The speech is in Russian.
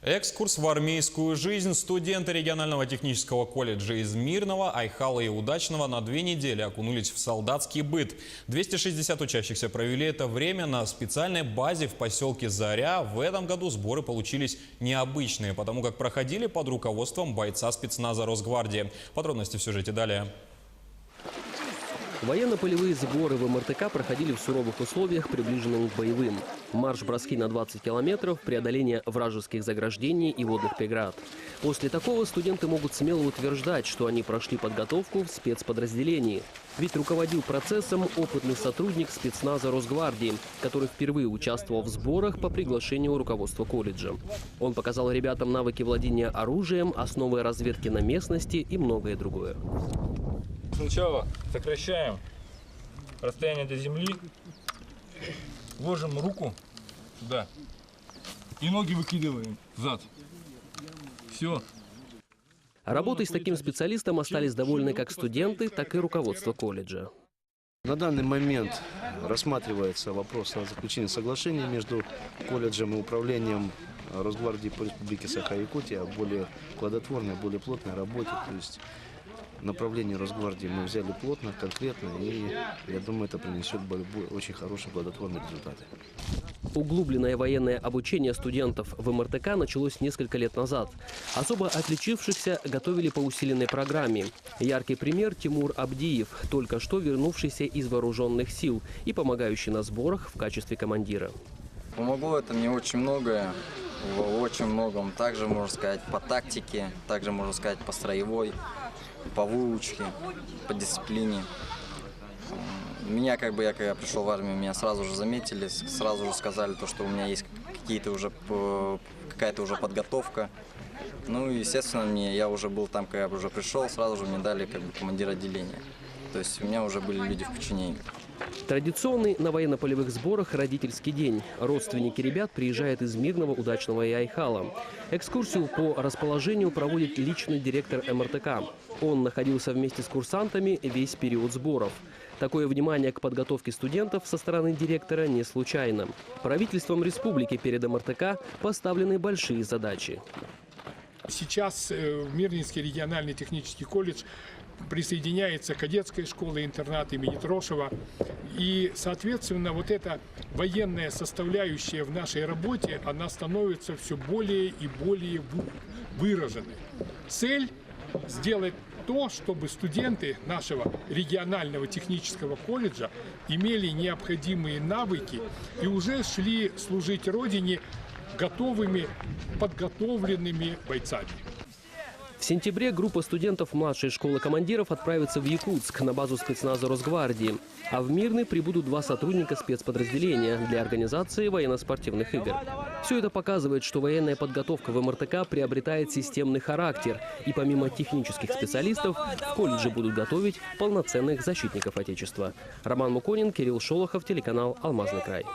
Экскурс в армейскую жизнь. Студенты регионального технического колледжа из Мирного, Айхала и Удачного на 2 недели окунулись в солдатский быт. 260 учащихся провели это время на специальной базе в поселке Заря. В этом году сборы получились необычные, потому как проходили под руководством бойца спецназа Росгвардии. Подробности в сюжете далее. Военно-полевые сборы в МРТК проходили в суровых условиях, приближенных к боевым. Марш-броски на 20 километров, преодоление вражеских заграждений и водных преград. После такого студенты могут смело утверждать, что они прошли подготовку в спецподразделении. Ведь руководил процессом опытный сотрудник спецназа Росгвардии, который впервые участвовал в сборах по приглашению руководства колледжа. Он показал ребятам навыки владения оружием, основы разведки на местности и многое другое. Сначала сокращаем расстояние до земли, ложим руку сюда и ноги выкидываем взад. Все. Работой с таким специалистом остались довольны как студенты, так и руководство колледжа. На данный момент рассматривается вопрос о заключении соглашения между колледжем и управлением Росгвардии по Республике Саха-Якутия о более плодотворной, более плотной работе. То есть направление Росгвардии мы взяли плотно, конкретно, и я думаю, это принесет очень хорошие плодотворные результаты. Углубленное военное обучение студентов в МРТК началось несколько лет назад. Особо отличившихся готовили по усиленной программе. Яркий пример – Тимур Абдиев, только что вернувшийся из вооруженных сил и помогающий на сборах в качестве командира. Помогло это мне очень многое, в очень многом. Также, можно сказать, по тактике, также, можно сказать, по строевой, по выучке, по дисциплине. Меня, когда я пришел в армию, меня сразу же заметили, сразу же сказали, что у меня есть какая-то уже подготовка. Ну и, естественно, я уже был там, когда я уже пришел, сразу же мне дали командир отделения. То есть у меня уже были люди в подчинении. Традиционный на военно-полевых сборах родительский день. Родственники ребят приезжают из Мирного, Удачного и Айхала. Экскурсию по расположению проводит личный директор МРТК. Он находился вместе с курсантами весь период сборов. Такое внимание к подготовке студентов со стороны директора не случайно. Правительством республики перед МРТК поставлены большие задачи. Сейчас в Мирнинский региональный технический колледж присоединяется кадетская школа-интернат имени Трошева. И, соответственно, вот эта военная составляющая в нашей работе, она становится все более и более выраженной. Цель – сделать то, чтобы студенты нашего регионального технического колледжа имели необходимые навыки и уже шли служить Родине готовыми, подготовленными бойцами. В сентябре группа студентов младшей школы командиров отправится в Якутск на базу спецназа Росгвардии. А в Мирный прибудут 2 сотрудника спецподразделения для организации военно-спортивных игр. Все это показывает, что военная подготовка в МРТК приобретает системный характер. И помимо технических специалистов, в колледже будут готовить полноценных защитников Отечества. Роман Муконин, Кирилл Шолохов, телеканал «Алмазный край».